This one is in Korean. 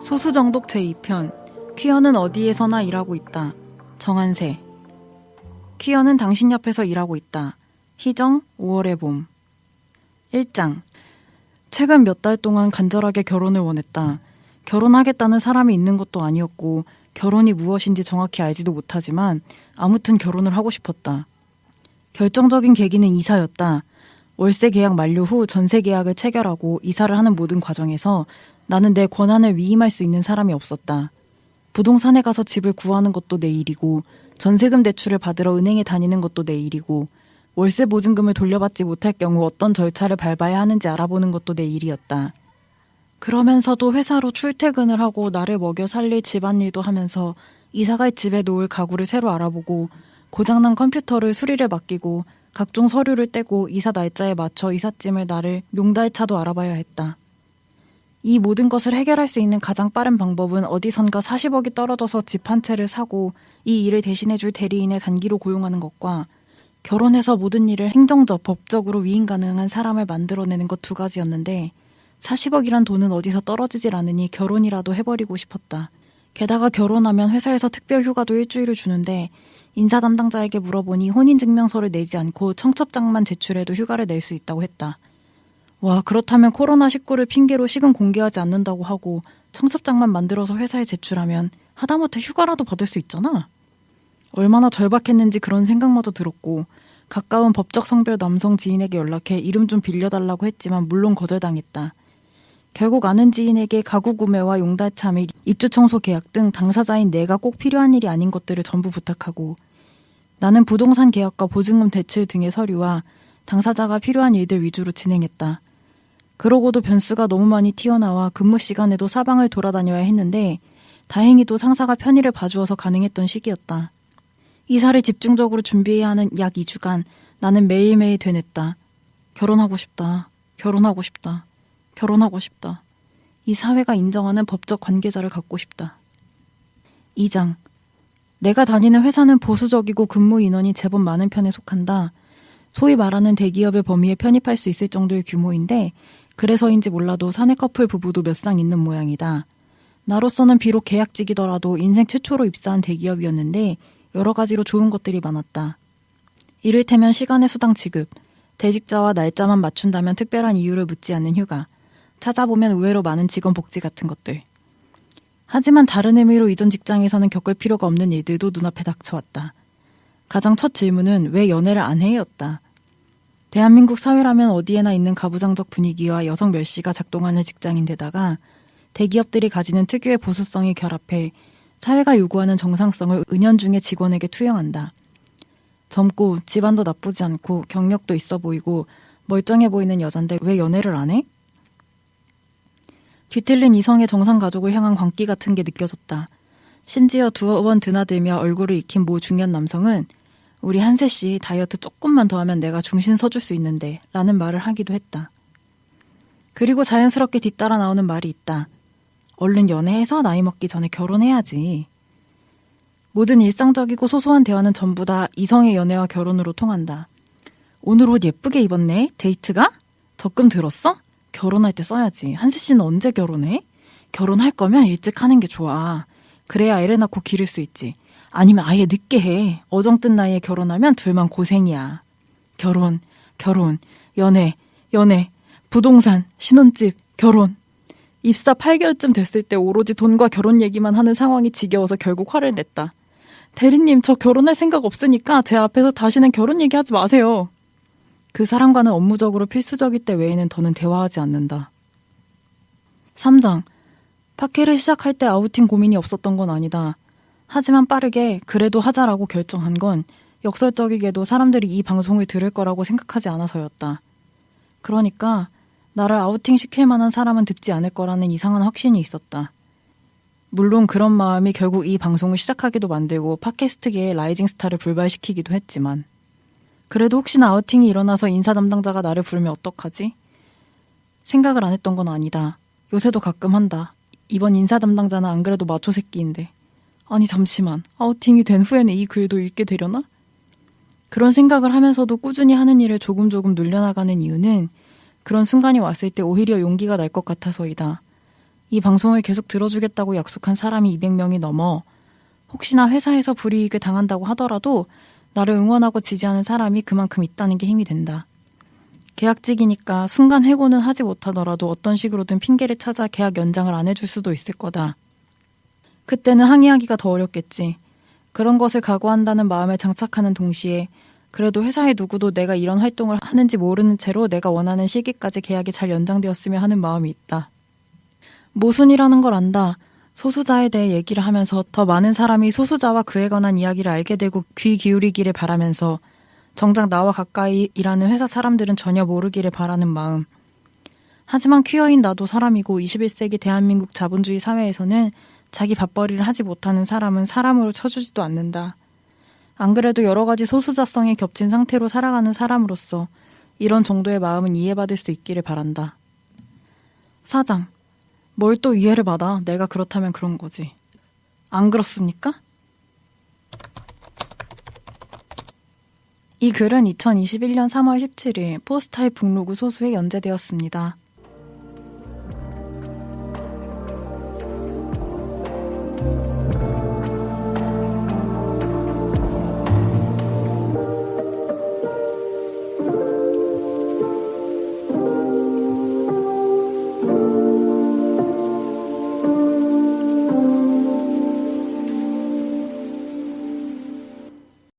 소수정독 제2편 퀴어는 어디에서나 일하고 있다. 정한세. 퀴어는 당신 옆에서 일하고 있다. 희정 5월의 봄. 1장. 최근 몇 달 동안 간절하게 결혼을 원했다. 결혼하겠다는 사람이 있는 것도 아니었고 결혼이 무엇인지 정확히 알지도 못하지만 아무튼 결혼을 하고 싶었다. 결정적인 계기는 이사였다. 월세 계약 만료 후 전세 계약을 체결하고 이사를 하는 모든 과정에서 나는 내 권한을 위임할 수 있는 사람이 없었다. 부동산에 가서 집을 구하는 것도 내 일이고 전세금 대출을 받으러 은행에 다니는 것도 내 일이고 월세 보증금을 돌려받지 못할 경우 어떤 절차를 밟아야 하는지 알아보는 것도 내 일이었다. 그러면서도 회사로 출퇴근을 하고 나를 먹여 살릴 집안일도 하면서 이사갈 집에 놓을 가구를 새로 알아보고 고장난 컴퓨터를 수리를 맡기고 각종 서류를 떼고 이사 날짜에 맞춰 이삿짐을 나를 용달차도 알아봐야 했다. 이 모든 것을 해결할 수 있는 가장 빠른 방법은 어디선가 40억이 떨어져서 집 한 채를 사고 이 일을 대신해줄 대리인을 단기로 고용하는 것과 결혼해서 모든 일을 행정적, 법적으로 위임 가능한 사람을 만들어내는 것 두 가지였는데 40억이란 돈은 어디서 떨어지질 않으니 결혼이라도 해버리고 싶었다. 게다가 결혼하면 회사에서 특별 휴가도 일주일을 주는데 인사 담당자에게 물어보니 혼인증명서를 내지 않고 청첩장만 제출해도 휴가를 낼 수 있다고 했다. 와, 그렇다면 코로나19를 핑계로 시금 공개하지 않는다고 하고 청첩장만 만들어서 회사에 제출하면 하다못해 휴가라도 받을 수 있잖아. 얼마나 절박했는지 그런 생각마저 들었고 가까운 법적 성별 남성 지인에게 연락해 이름 좀 빌려달라고 했지만 물론 거절당했다. 결국 아는 지인에게 가구 구매와 용달차 및 입주 청소 계약 등 당사자인 내가 꼭 필요한 일이 아닌 것들을 전부 부탁하고 나는 부동산 계약과 보증금 대출 등의 서류와 당사자가 필요한 일들 위주로 진행했다. 그러고도 변수가 너무 많이 튀어나와 근무 시간에도 사방을 돌아다녀야 했는데 다행히도 상사가 편의를 봐주어서 가능했던 시기였다. 이사를 집중적으로 준비해야 하는 약 2주간 나는 매일매일 되냈다. 결혼하고 싶다. 결혼하고 싶다. 결혼하고 싶다. 이 사회가 인정하는 법적 관계자를 갖고 싶다. 2장. 내가 다니는 회사는 보수적이고 근무 인원이 제법 많은 편에 속한다. 소위 말하는 대기업의 범위에 편입할 수 있을 정도의 규모인데 그래서인지 몰라도 사내 커플 부부도 몇 상 있는 모양이다. 나로서는 비록 계약직이더라도 인생 최초로 입사한 대기업이었는데 여러 가지로 좋은 것들이 많았다. 이를테면 시간의 수당 지급, 대직자와 날짜만 맞춘다면 특별한 이유를 묻지 않는 휴가, 찾아보면 의외로 많은 직원 복지 같은 것들. 하지만 다른 의미로 이전 직장에서는 겪을 필요가 없는 일들도 눈앞에 닥쳐왔다. 가장 첫 질문은 왜 연애를 안 해였다. 대한민국 사회라면 어디에나 있는 가부장적 분위기와 여성 멸시가 작동하는 직장인데다가 대기업들이 가지는 특유의 보수성이 결합해 사회가 요구하는 정상성을 은연중에 직원에게 투영한다. 젊고 집안도 나쁘지 않고 경력도 있어 보이고 멀쩡해 보이는 여잔데 왜 연애를 안 해? 뒤틀린 이성의 정상 가족을 향한 광기 같은 게 느껴졌다. 심지어 두어 번 드나들며 얼굴을 익힌 모 중년 남성은 우리 한세씨 다이어트 조금만 더 하면 내가 중신 서줄 수 있는데 라는 말을 하기도 했다. 그리고 자연스럽게 뒤따라 나오는 말이 있다. 얼른 연애해서 나이 먹기 전에 결혼해야지. 모든 일상적이고 소소한 대화는 전부 다 이성의 연애와 결혼으로 통한다. 오늘 옷 예쁘게 입었네? 데이트가? 적금 들었어? 결혼할 때 써야지. 한세씨는 언제 결혼해? 결혼할 거면 일찍 하는 게 좋아. 그래야 애를 낳고 기를 수 있지. 아니면 아예 늦게 해. 어정뜬 나이에 결혼하면 둘만 고생이야. 결혼, 연애, 부동산, 신혼집, 결혼. 입사 8개월쯤 됐을 때 오로지 돈과 결혼 얘기만 하는 상황이 지겨워서 결국 화를 냈다. 대리님, 저 결혼할 생각 없으니까 제 앞에서 다시는 결혼 얘기하지 마세요. 그 사람과는 업무적으로 필수적일 때 외에는 더는 대화하지 않는다. 3장. 파케를 시작할 때 아우팅 고민이 없었던 건 아니다. 하지만 빠르게 그래도 하자라고 결정한 건 역설적이게도 사람들이 이 방송을 들을 거라고 생각하지 않아서였다. 그러니까 나를 아우팅 시킬 만한 사람은 듣지 않을 거라는 이상한 확신이 있었다. 물론 그런 마음이 결국 이 방송을 시작하기도 만들고 팟캐스트계의 라이징 스타를 불발시키기도 했지만 그래도 혹시나 아우팅이 일어나서 인사 담당자가 나를 부르면 어떡하지? 생각을 안 했던 건 아니다. 요새도 가끔 한다. 이번 인사 담당자는 안 그래도 마초 새끼인데. 아니 잠시만, 아우팅이 된 후에는 이 글도 읽게 되려나? 그런 생각을 하면서도 꾸준히 하는 일을 조금 눌려나가는 이유는 그런 순간이 왔을 때 오히려 용기가 날 것 같아서이다. 이 방송을 계속 들어주겠다고 약속한 사람이 200명이 넘어 혹시나 회사에서 불이익을 당한다고 하더라도 나를 응원하고 지지하는 사람이 그만큼 있다는 게 힘이 된다. 계약직이니까 순간 해고는 하지 못하더라도 어떤 식으로든 핑계를 찾아 계약 연장을 안 해줄 수도 있을 거다. 그때는 항의하기가 더 어렵겠지. 그런 것을 각오한다는 마음에 장착하는 동시에 그래도 회사의 누구도 내가 이런 활동을 하는지 모르는 채로 내가 원하는 시기까지 계약이 잘 연장되었으면 하는 마음이 있다. 모순이라는 걸 안다. 소수자에 대해 얘기를 하면서 더 많은 사람이 소수자와 그에 관한 이야기를 알게 되고 귀 기울이기를 바라면서 정작 나와 가까이 일하는 회사 사람들은 전혀 모르기를 바라는 마음. 하지만 퀴어인 나도 사람이고 21세기 대한민국 자본주의 사회에서는 자기 밥벌이를 하지 못하는 사람은 사람으로 쳐주지도 않는다. 안 그래도 여러 가지 소수자성이 겹친 상태로 살아가는 사람으로서 이런 정도의 마음은 이해받을 수 있기를 바란다. 사장, 뭘 또 이해를 받아? 내가 그렇다면 그런 거지. 안 그렇습니까? 이 글은 2021년 3월 17일 포스타일 북로그 소수에 연재되었습니다.